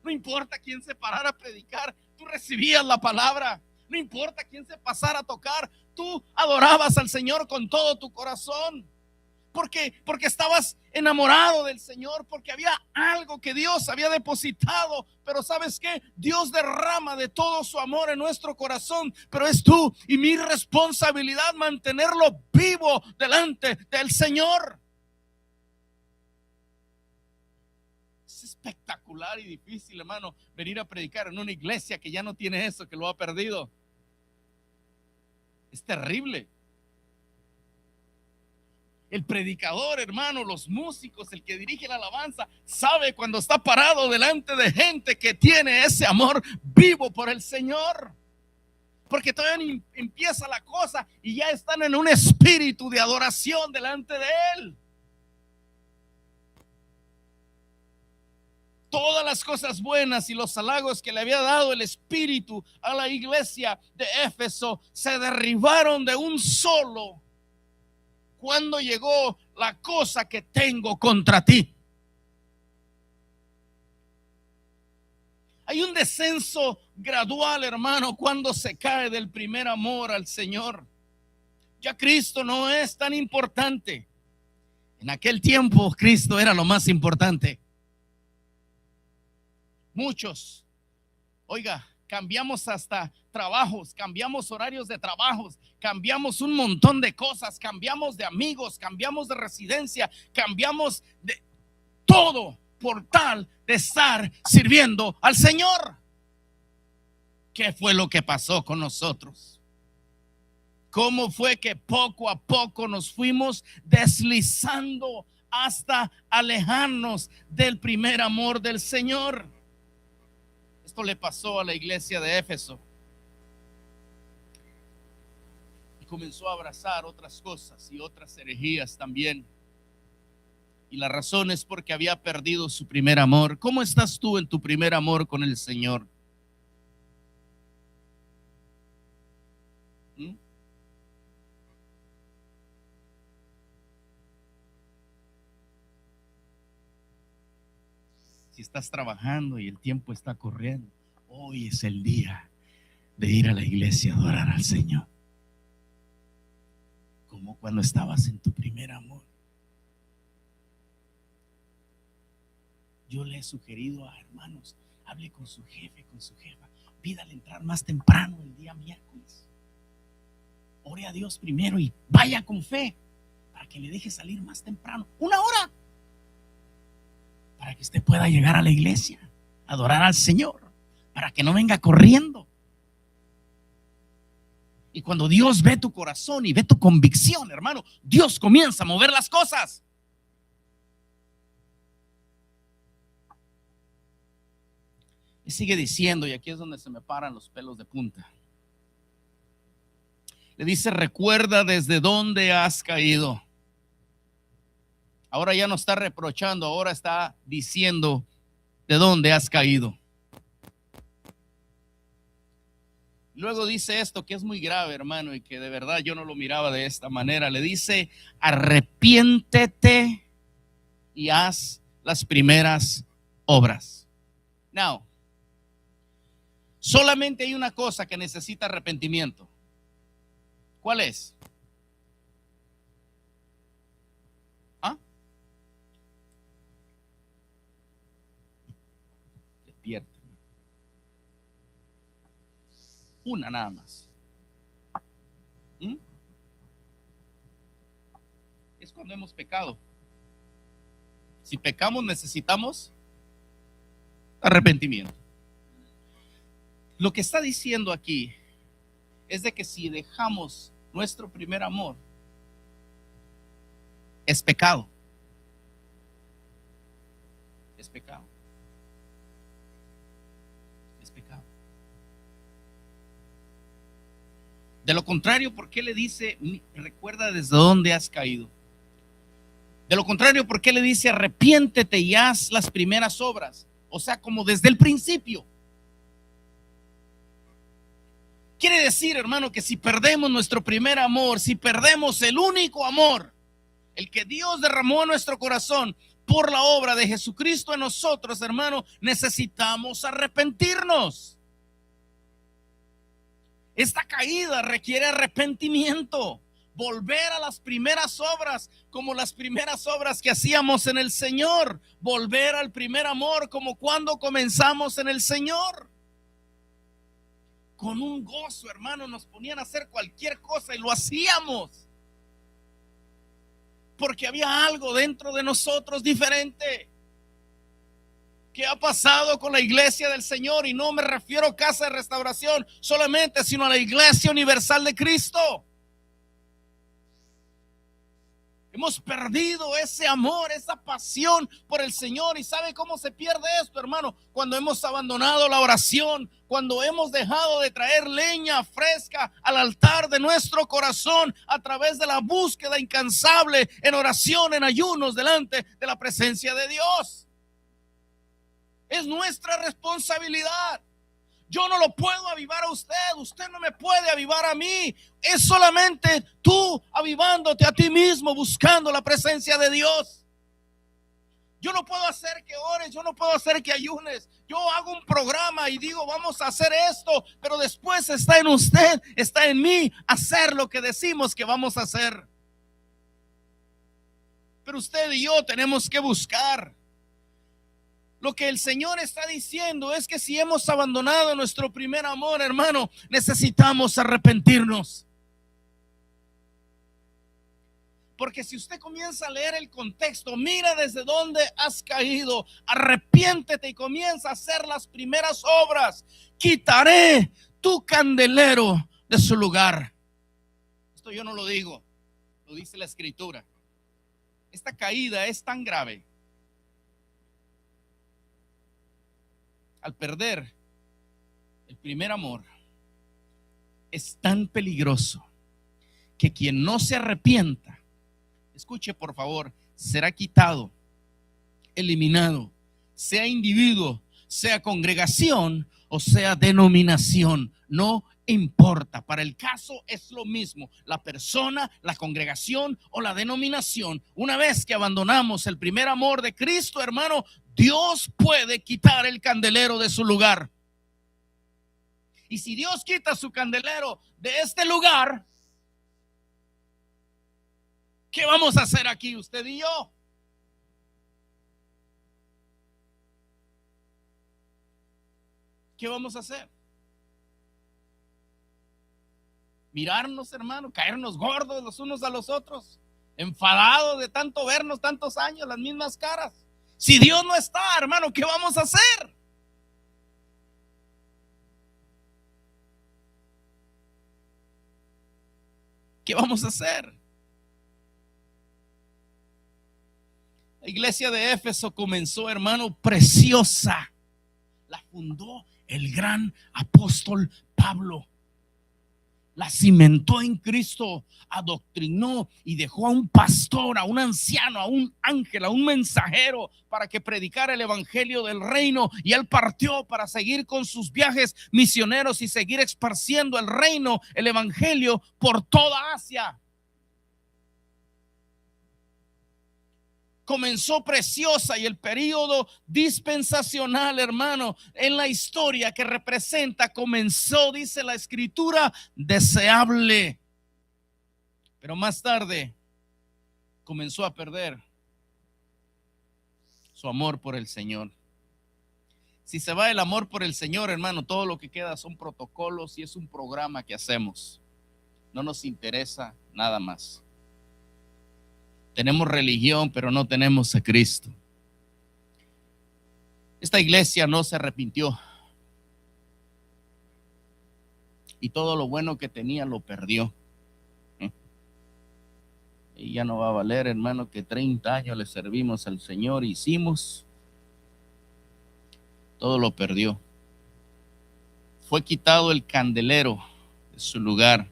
No importa quién se parara a predicar, tú recibías la palabra. No importa quién se pasara a tocar, tú adorabas al Señor con todo tu corazón. Porque estabas enamorado del Señor, porque había algo que Dios había depositado. Pero ¿sabes qué? Dios derrama de todo su amor en nuestro corazón, pero es tú y mi responsabilidad mantenerlo vivo delante del Señor. Es espectacular y difícil, hermano, venir a predicar en una iglesia que ya no tiene eso, que lo ha perdido. Es terrible. El predicador, hermano, los músicos, el que dirige la alabanza, sabe cuando está parado delante de gente que tiene ese amor vivo por el Señor. Porque todavía ni empieza la cosa y ya están en un espíritu de adoración delante de Él. Todas las cosas buenas y los halagos que le había dado el Espíritu a la iglesia de Éfeso se derribaron de un solo cuando llegó la cosa que tengo contra ti. Hay un descenso gradual, hermano, cuando se cae del primer amor al Señor. Ya Cristo no es tan importante. En aquel tiempo Cristo era lo más importante. Muchos, oiga, cambiamos hasta trabajos, cambiamos horarios de trabajos, cambiamos un montón de cosas, cambiamos de amigos, cambiamos de residencia, cambiamos de todo por tal de estar sirviendo al Señor. ¿Qué fue lo que pasó con nosotros? ¿Cómo fue que poco a poco nos fuimos deslizando hasta alejarnos del primer amor del Señor? Esto le pasó a la iglesia de Éfeso y comenzó a abrazar otras cosas y otras herejías también. Y la razón es porque había perdido su primer amor. ¿Cómo estás tú en tu primer amor con el Señor? Si estás trabajando y el tiempo está corriendo, hoy es el día de ir a la iglesia a adorar al Señor. Como cuando estabas en tu primer amor. Yo le he sugerido a hermanos, hable con su jefe, con su jefa, pídale entrar más temprano el día miércoles. Ore a Dios primero y vaya con fe para que le deje salir más temprano, 1 hora, para que usted pueda llegar a la iglesia, adorar al Señor, para que no venga corriendo. Y cuando Dios ve tu corazón y ve tu convicción, hermano, Dios comienza a mover las cosas. Y sigue diciendo, y aquí es donde se me paran los pelos de punta. Le dice, recuerda desde dónde has caído. Ahora ya no está reprochando, ahora está diciendo de dónde has caído. Luego dice esto que es muy grave, hermano, y que de verdad yo no lo miraba de esta manera. Le dice, arrepiéntete y haz las primeras obras. Now, solamente hay una cosa que necesita arrepentimiento. ¿Cuál es? ¿Ah? Despierta. Una nada más. Es cuando hemos pecado. Si pecamos necesitamos arrepentimiento. Lo que está diciendo aquí es de que si dejamos nuestro primer amor, es pecado. Es pecado. Es pecado. De lo contrario, ¿por qué le dice, recuerda desde dónde has caído? De lo contrario, ¿por qué le dice, arrepiéntete y haz las primeras obras? O sea, como desde el principio. Quiere decir, hermano, que si perdemos nuestro primer amor, si perdemos el único amor, el que Dios derramó en nuestro corazón por la obra de Jesucristo en nosotros, hermano, necesitamos arrepentirnos. Esta caída requiere arrepentimiento, volver a las primeras obras, como las primeras obras que hacíamos en el Señor, volver al primer amor, como cuando comenzamos en el Señor. Con un gozo, hermano, nos ponían a hacer cualquier cosa y lo hacíamos, porque había algo dentro de nosotros diferente. ¿Qué ha pasado con la iglesia del Señor? Y no me refiero a Casa de Restauración solamente, sino a la Iglesia Universal de Cristo. Hemos perdido ese amor, esa pasión por el Señor. ¿Y sabe cómo se pierde esto, hermano? Cuando hemos abandonado la oración, cuando hemos dejado de traer leña fresca al altar de nuestro corazón a través de la búsqueda incansable en oración, en ayunos, delante de la presencia de Dios. Es nuestra responsabilidad. Yo no lo puedo avivar a usted, usted no me puede avivar a mí. Es solamente tú avivándote a ti mismo, buscando la presencia de Dios. Yo no puedo hacer que ores, yo no puedo hacer que ayunes. Yo hago un programa y digo, vamos a hacer esto, pero después está en usted, está en mí, hacer lo que decimos que vamos a hacer. Pero usted y yo tenemos que buscar. Lo que el Señor está diciendo es que si hemos abandonado nuestro primer amor, hermano, necesitamos arrepentirnos. Porque si usted comienza a leer el contexto, mira desde dónde has caído, arrepiéntete y comienza a hacer las primeras obras. Quitaré tu candelero de su lugar. Esto yo no lo digo, lo dice la Escritura. Esta caída es tan grave. Al perder el primer amor, es tan peligroso que quien no se arrepienta, escuche por favor, será quitado, eliminado, sea individuo, sea congregación o sea denominación, no importa. Para el caso es lo mismo, la persona, la congregación o la denominación. Una vez que abandonamos el primer amor de Cristo, hermano, Dios puede quitar el candelero de su lugar. Y si Dios quita su candelero de este lugar, ¿qué vamos a hacer aquí usted y yo? ¿Qué vamos a hacer? Mirarnos, hermano, caernos gordos los unos a los otros, enfadados de tanto vernos tantos años, las mismas caras. Si Dios no está, hermano, ¿qué vamos a hacer? ¿Qué vamos a hacer? La iglesia de Éfeso comenzó, hermano, preciosa. La fundó el gran apóstol Pablo. La cimentó en Cristo, adoctrinó y dejó a un pastor, a un anciano, a un ángel, a un mensajero para que predicara el evangelio del reino, y él partió para seguir con sus viajes misioneros y seguir esparciendo el reino, el evangelio por toda Asia. comenzó preciosa y el periodo dispensacional, hermano, en la historia que representa, comenzó, dice la Escritura, deseable. Pero más tarde comenzó a perder su amor por el Señor. Si se va el amor por el Señor, hermano, todo lo que queda son protocolos y es un programa que hacemos. No nos interesa nada más. Tenemos religión, pero no tenemos a Cristo. Esta iglesia no se arrepintió. Y todo lo bueno que tenía lo perdió. Y ya no va a valer, hermano, que 30 años le servimos al Señor, hicimos. Todo lo perdió. Fue quitado el candelero de su lugar.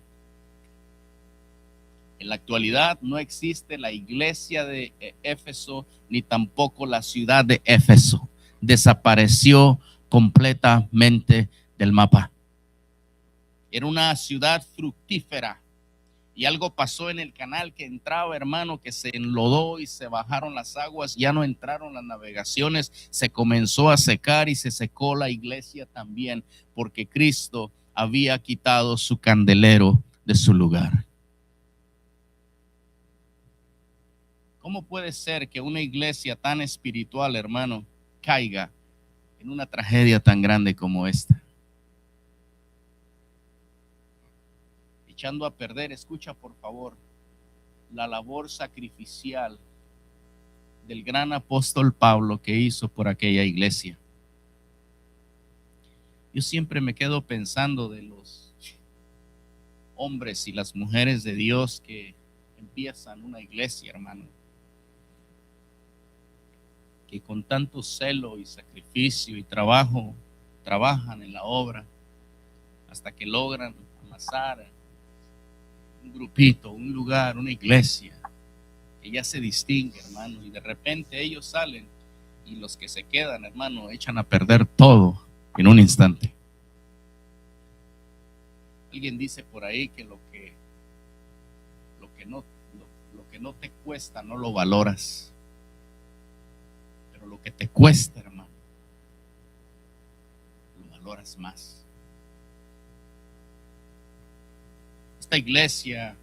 En la actualidad no existe la iglesia de Éfeso ni tampoco la ciudad de Éfeso. Desapareció completamente del mapa. Era una ciudad fructífera y algo pasó en el canal que entraba, hermano, que se enlodó y se bajaron las aguas, ya no entraron las navegaciones, se comenzó a secar y se secó la iglesia también, porque Cristo había quitado su candelero de su lugar. ¿Cómo puede ser que una iglesia tan espiritual, hermano, caiga en una tragedia tan grande como esta? Echando a perder, escucha por favor, la labor sacrificial del gran apóstol Pablo que hizo por aquella iglesia. Yo siempre me quedo pensando de los hombres y las mujeres de Dios que empiezan una iglesia, hermano, que con tanto celo y sacrificio y trabajo trabajan en la obra hasta que logran amasar un grupito, un lugar, una iglesia que ya se distingue, hermano, y de repente ellos salen y los que se quedan, hermano, echan a perder todo en un instante. Alguien dice por ahí que lo que no te cuesta no lo valoras, pero lo que te cuesta, hermano, lo valoras más. Esta iglesia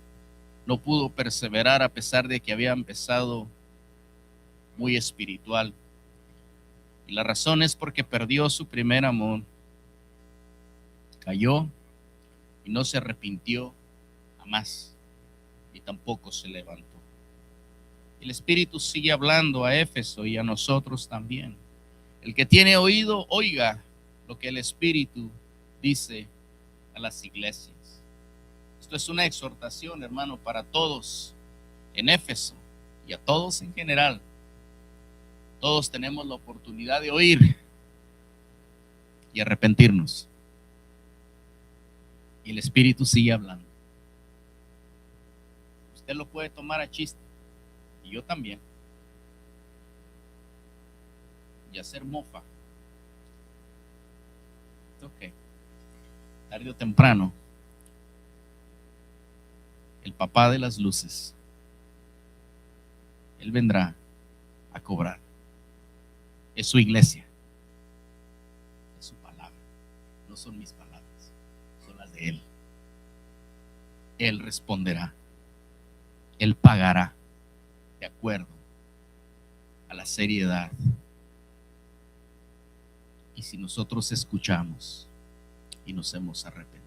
no pudo perseverar a pesar de que había empezado muy espiritual. Y la razón es porque perdió su primer amor. Cayó y no se arrepintió jamás. Y tampoco se levantó. El Espíritu sigue hablando a Éfeso y a nosotros también. El que tiene oído, oiga lo que el Espíritu dice a las iglesias. Esto es una exhortación, hermano, para todos en Éfeso y a todos en general. Todos tenemos la oportunidad de oír y arrepentirnos. Y el Espíritu sigue hablando. Usted lo puede tomar a chiste, y yo también, y hacer mofa. Ok, tarde o temprano, el papá de las luces, él vendrá a cobrar. Es su iglesia, es su palabra, no son mis palabras, son las de él. Él responderá, él pagará de acuerdo a la seriedad. Y si nosotros escuchamos y nos hemos arrepentido,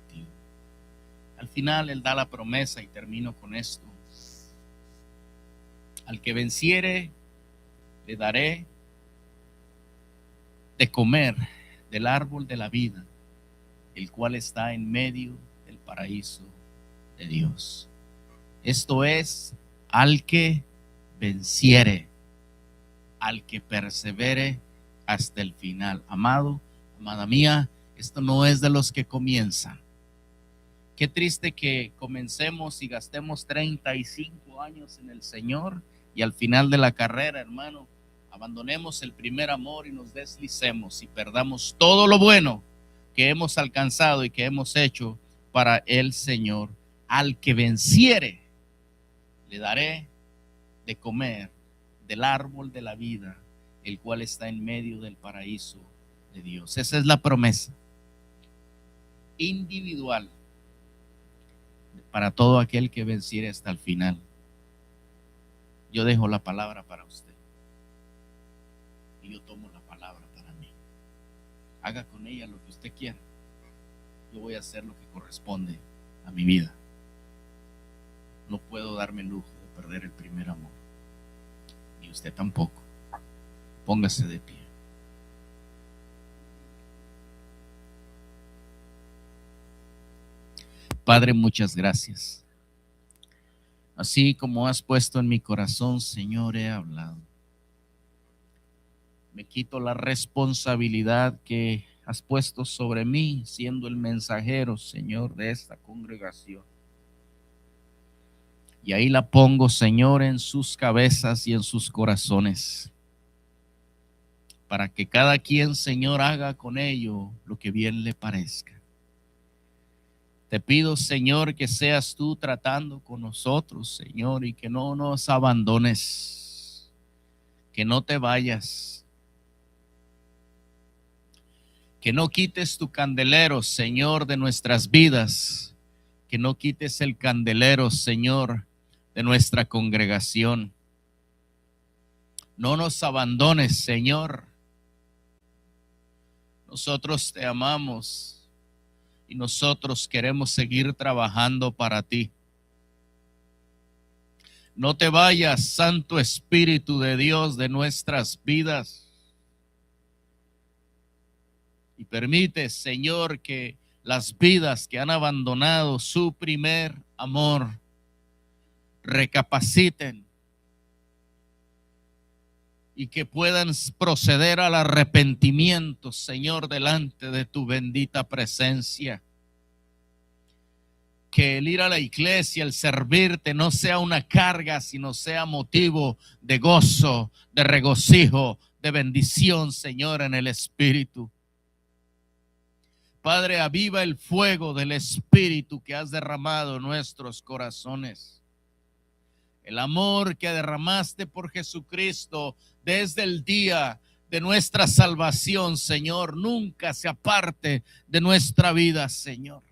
al final él da la promesa, y termino con esto: al que venciere le daré de comer del árbol de la vida, el cual está en medio del paraíso de Dios. Esto es, al que venciere, al que persevere hasta el final. Amado, amada mía, esto no es de los que comienzan. Qué triste que comencemos y gastemos 35 años en el Señor y al final de la carrera, hermano, abandonemos el primer amor y nos deslicemos y perdamos todo lo bueno que hemos alcanzado y que hemos hecho para el Señor. Al que venciere, le daré de comer del árbol de la vida, el cual está en medio del paraíso de Dios. Esa es la promesa individual para todo aquel que venciere hasta el final. Yo dejo la palabra para usted y yo tomo la palabra para mí. Haga con ella lo que usted quiera. Yo voy a hacer lo que corresponde a mi vida. No puedo darme el lujo de perder el primer amor, ni usted tampoco. Póngase de pie. Padre, muchas gracias. Así como has puesto en mi corazón, Señor, he hablado. Me quito la responsabilidad que has puesto sobre mí, siendo el mensajero, Señor, de esta congregación. Y ahí la pongo, Señor, en sus cabezas y en sus corazones, para que cada quien, Señor, haga con ello lo que bien le parezca. Te pido, Señor, que seas tú tratando con nosotros, Señor, y que no nos abandones, que no te vayas, que no quites tu candelero, Señor, de nuestras vidas, que no quites el candelero, Señor, de nuestra congregación. No nos abandones, Señor. Nosotros te amamos y nosotros queremos seguir trabajando para ti. No te vayas, Santo Espíritu de Dios, de nuestras vidas. Y permite, Señor, que las vidas que han abandonado su primer amor recapaciten y que puedan proceder al arrepentimiento, Señor, delante de tu bendita presencia. Que el ir a la iglesia, el servirte, no sea una carga, sino sea motivo de gozo, de regocijo, de bendición, Señor, en el Espíritu. Padre, aviva el fuego del Espíritu que has derramado en nuestros corazones. El amor que derramaste por Jesucristo desde el día de nuestra salvación, Señor, nunca se aparte de nuestra vida, Señor.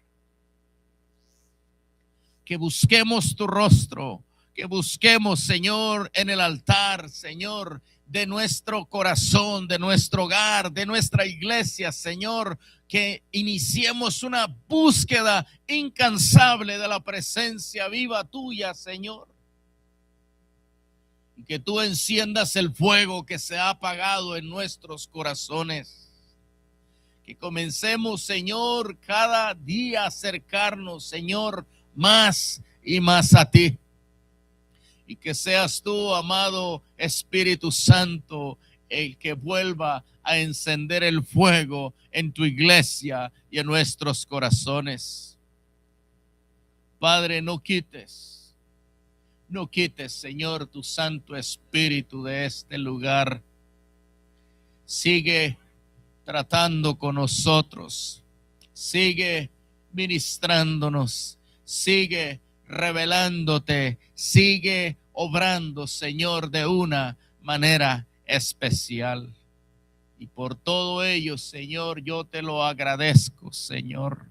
Que busquemos tu rostro, que busquemos, Señor, en el altar, Señor, de nuestro corazón, de nuestro hogar, de nuestra iglesia, Señor, que iniciemos una búsqueda incansable de la presencia viva tuya, Señor. Y que tú enciendas el fuego que se ha apagado en nuestros corazones. Que comencemos, Señor, cada día a acercarnos, Señor, más y más a ti. Y que seas tú, amado Espíritu Santo, el que vuelva a encender el fuego en tu iglesia y en nuestros corazones. Padre, no quites, Señor, tu Santo Espíritu de este lugar. Sigue tratando con nosotros, sigue ministrándonos, sigue revelándote, sigue obrando, Señor, de una manera especial. Y por todo ello, Señor, yo te lo agradezco, Señor.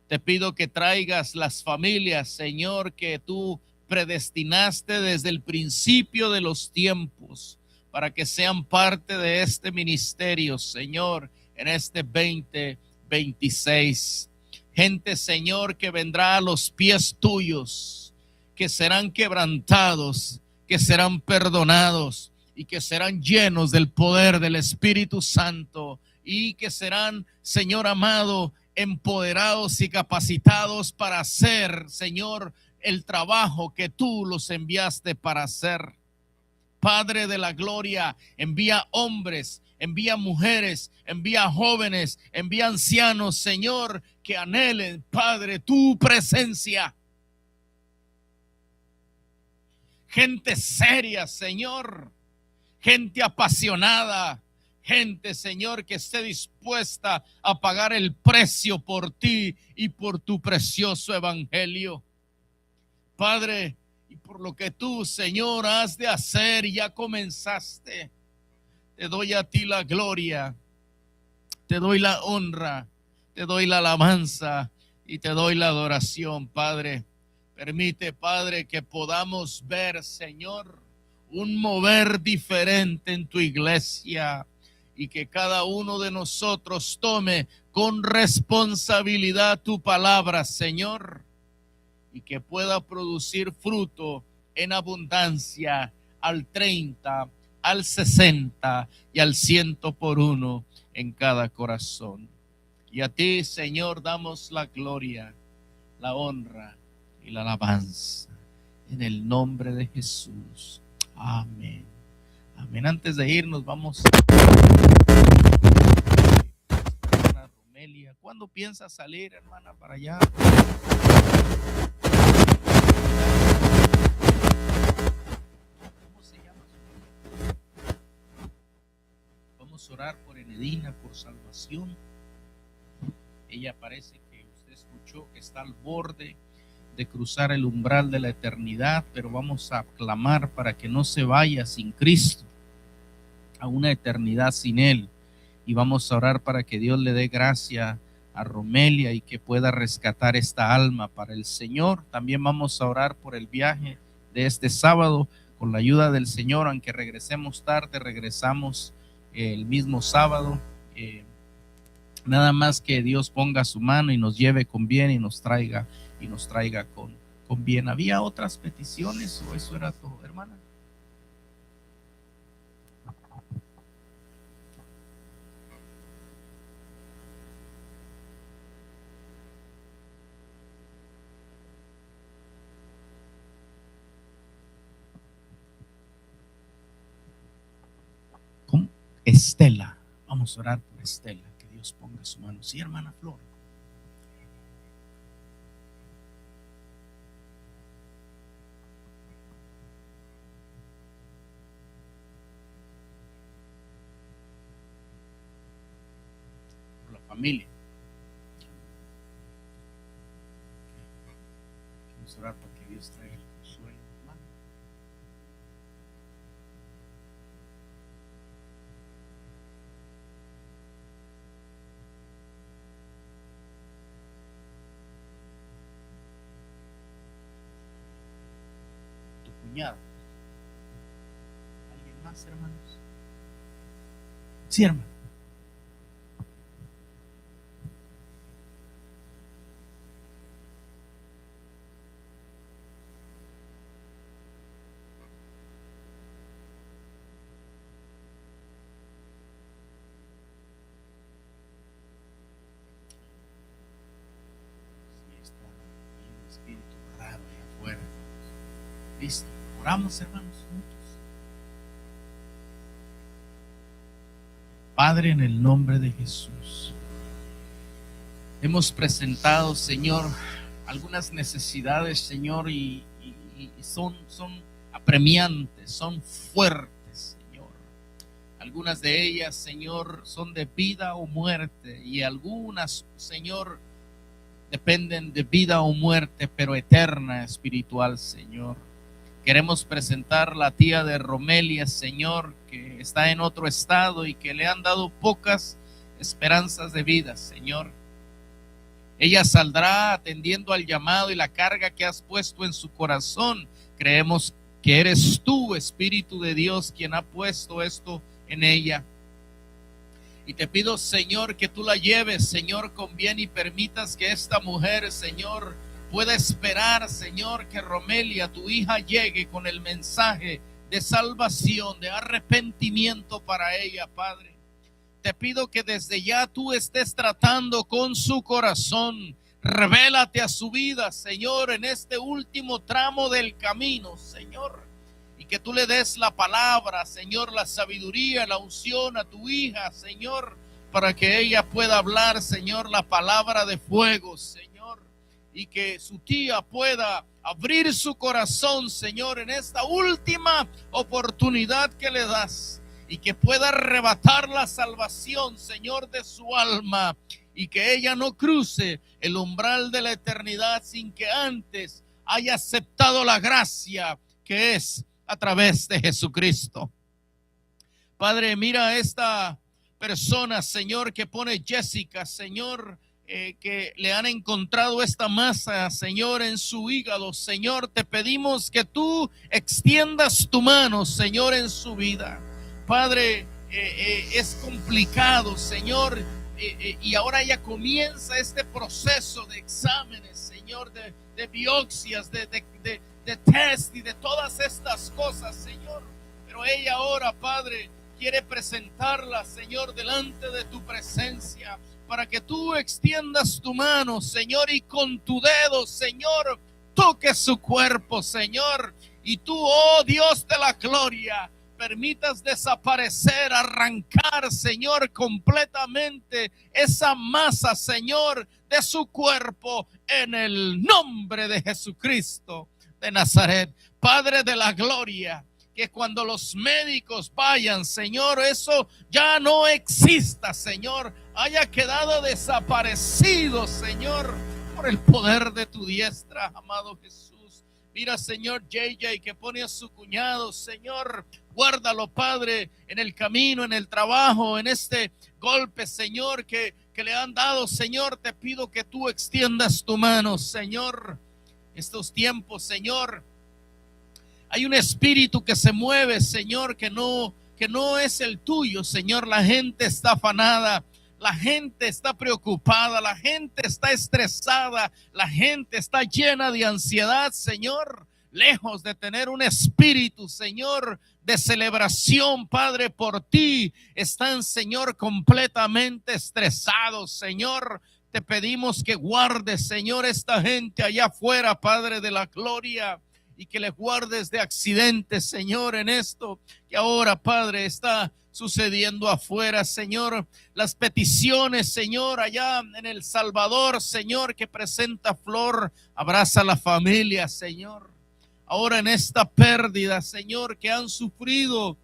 Te pido que traigas las familias, Señor, que tú predestinaste desde el principio de los tiempos para que sean parte de este ministerio, Señor, en este 2026. Gente, Señor, que vendrá a los pies tuyos, que serán quebrantados, que serán perdonados y que serán llenos del poder del Espíritu Santo y que serán, Señor amado, empoderados y capacitados para hacer, Señor, el trabajo que tú los enviaste para hacer. Padre de la gloria, envía hombres, envía mujeres, envía jóvenes, envía ancianos, Señor, que anhelen, Padre, tu presencia. Gente seria, Señor, gente apasionada, gente, Señor, que esté dispuesta a pagar el precio por ti y por tu precioso evangelio. Padre, y por lo que tú, Señor, has de hacer y ya comenzaste. Te doy a ti la gloria, te doy la honra, te doy la alabanza y te doy la adoración, Padre. Permite, Padre, que podamos ver, Señor, un mover diferente en tu iglesia y que cada uno de nosotros tome con responsabilidad tu palabra, Señor, y que pueda producir fruto en abundancia al 30, al 60 y al 100 por uno en cada corazón. Y a ti, Señor, damos la gloria, la honra y la alabanza en el nombre de Jesús. Amén. Amén. Antes de irnos, vamos a Romelia. ¿Cuándo piensa salir, hermana, para allá? ¿Cómo se llama su hija? Vamos a orar por Enedina, por salvación. Ella parece que usted escuchó que está al borde de cruzar el umbral de la eternidad, pero vamos a clamar para que no se vaya sin Cristo a una eternidad sin Él, y vamos a orar para que Dios le dé gracia a Romelia y que pueda rescatar esta alma para el Señor. También vamos a orar por el viaje de este sábado, con la ayuda del Señor, aunque regresemos tarde, regresamos el mismo sábado. Nada más que Dios ponga su mano y nos lleve con bien y nos traiga con bien. ¿Había otras peticiones o eso era todo, hermana? ¿Cómo? Estela. Vamos a orar por Estela, que Dios ponga su mano. Sí, hermana Flor. Por la familia. Vamos a orar para que Dios traiga el consuelo, hermano. Tu cuñado. ¿Alguien más, hermanos? Sí, hermano. Espíritu raro allá afuera. ¿Listo? Oramos, hermanos, juntos. Padre, en el nombre de Jesús, hemos presentado, Señor, algunas necesidades, Señor, y son apremiantes, son fuertes, Señor. Algunas de ellas, Señor, son de vida o muerte, y algunas, Señor, dependen de vida o muerte, pero eterna, espiritual, Señor. Queremos presentar la tía de Romelia, Señor, que está en otro estado y que le han dado pocas esperanzas de vida, Señor. Ella saldrá atendiendo al llamado y la carga que has puesto en su corazón. Creemos que eres tú, Espíritu de Dios, quien ha puesto esto en ella. Y te pido, Señor, que tú la lleves, Señor, con bien y permitas que esta mujer, Señor, pueda esperar, Señor, que Romelia, tu hija, llegue con el mensaje de salvación, de arrepentimiento para ella, Padre. Te pido que desde ya tú estés tratando con su corazón. Revélate a su vida, Señor, en este último tramo del camino, Señor. Y que tú le des la palabra, Señor, la sabiduría, la unción a tu hija, Señor, para que ella pueda hablar, Señor, la palabra de fuego, Señor. Y que su tía pueda abrir su corazón, Señor, en esta última oportunidad que le das. Y que pueda arrebatar la salvación, Señor, de su alma. Y que ella no cruce el umbral de la eternidad sin que antes haya aceptado la gracia que es a través de Jesucristo. Padre, mira a esta persona, Señor, que pone Jessica, Señor, que le han encontrado esta masa, Señor, en su hígado. Señor, te pedimos que tú extiendas tu mano, Señor, en su vida. Padre, es complicado, Señor, y ahora ya comienza este proceso de exámenes, Señor, de biopsias, de test y de todas estas cosas, Señor. Pero ella ahora, Padre, quiere presentarla, Señor, delante de tu presencia, para que tú extiendas tu mano, Señor, y con tu dedo, Señor, toques su cuerpo, Señor, y tú, oh Dios de la gloria, permitas desaparecer, arrancar, Señor, completamente esa masa, Señor, de su cuerpo, en el nombre de Jesucristo de Nazaret. Padre de la gloria, que cuando los médicos vayan, Señor, eso ya no exista, Señor, haya quedado desaparecido, Señor, por el poder de tu diestra, amado Jesús. Mira, Señor, JJ, que pone a su cuñado, Señor, guárdalo, Padre, en el camino, en el trabajo, en este golpe, Señor, que le han dado, Señor. Te pido que tú extiendas tu mano, Señor. Estos tiempos, Señor, hay un espíritu que se mueve, Señor, que no es el tuyo, Señor. La gente está afanada, la gente está preocupada, la gente está estresada, la gente está llena de ansiedad, Señor. Lejos de tener un espíritu, Señor, de celebración, Padre, por ti, están, Señor, completamente estresados, Señor. Te pedimos que guardes, Señor, esta gente allá afuera, Padre de la gloria, y que les guardes de accidentes, Señor, en esto que ahora, Padre, está sucediendo afuera, Señor. Las peticiones, Señor, allá en El Salvador, Señor, que presenta Flor, abraza a la familia, Señor. Ahora en esta pérdida, Señor, que han sufrido,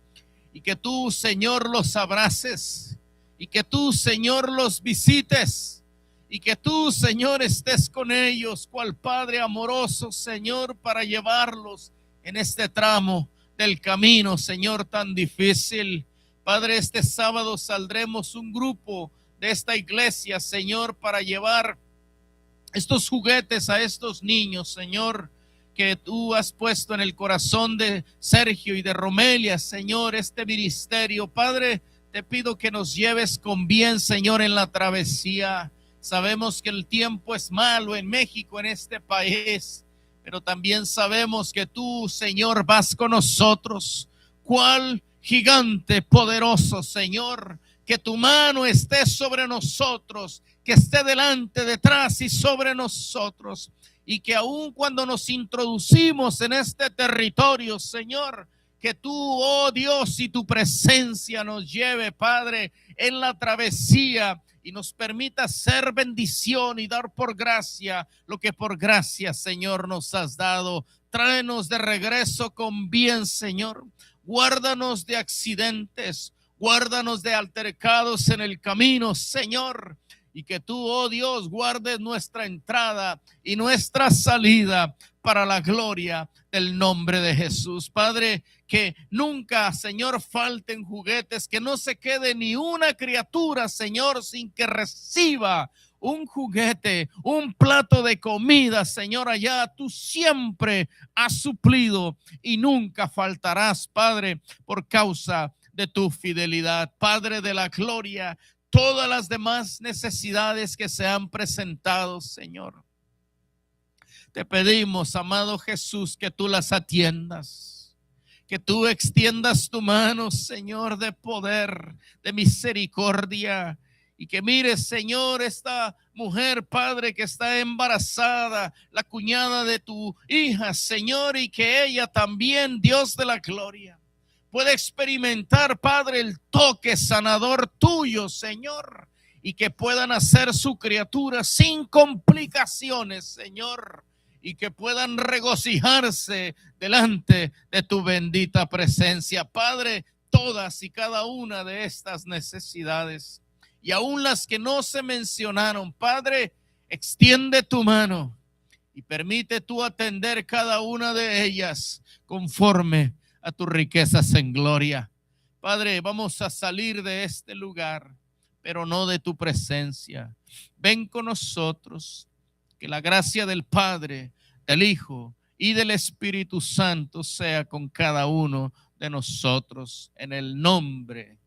y que tú, Señor, los abraces, y que tú, Señor, los visites, y que tú, Señor, estés con ellos, cual Padre amoroso, Señor, para llevarlos en este tramo del camino, Señor, tan difícil. Padre, este sábado saldremos un grupo de esta iglesia, Señor, para llevar estos juguetes a estos niños, Señor, que tú has puesto en el corazón de Sergio y de Romelia, Señor, este ministerio. Padre, te pido que nos lleves con bien, Señor, en la travesía. Sabemos que el tiempo es malo en México, en este país, pero también sabemos que tú, Señor, vas con nosotros. ¿Cuál gigante poderoso, Señor? Que tu mano esté sobre nosotros, que esté delante, detrás y sobre nosotros. Y que aun cuando nos introducimos en este territorio, Señor, que tú, oh Dios, y tu presencia nos lleve, Padre, en la travesía, y nos permita ser bendición y dar por gracia lo que por gracia, Señor, nos has dado. Tráenos de regreso con bien, Señor. Guárdanos de accidentes, guárdanos de altercados en el camino, Señor. Y que tú, oh Dios, guardes nuestra entrada y nuestra salida para la gloria del nombre de Jesús. Padre, que nunca, Señor, falten juguetes, que no se quede ni una criatura, Señor, sin que reciba un juguete, un plato de comida, Señor. Allá tú siempre has suplido y nunca faltarás, Padre, por causa de tu fidelidad. Padre de la gloria, todas las demás necesidades que se han presentado, Señor, te pedimos, amado Jesús, que tú las atiendas, que tú extiendas tu mano, Señor, de poder, de misericordia, y que mires, Señor, esta mujer, Padre, que está embarazada, la cuñada de tu hija, Señor, y que ella también, Dios de la gloria, puede experimentar, Padre, el toque sanador tuyo, Señor, y que puedan hacer su criatura sin complicaciones, Señor, y que puedan regocijarse delante de tu bendita presencia. Padre, todas y cada una de estas necesidades, y aún las que no se mencionaron, Padre, extiende tu mano y permite tú atender cada una de ellas conforme a tus riquezas en gloria. Padre, vamos a salir de este lugar, pero no de tu presencia. Ven con nosotros, que la gracia del Padre, del Hijo y del Espíritu Santo sea con cada uno de nosotros, en el nombre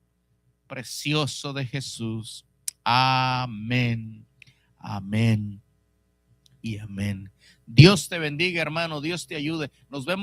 precioso de Jesús. Amén, amén y amén. Dios te bendiga, hermano. Dios te ayude. Nos vemos.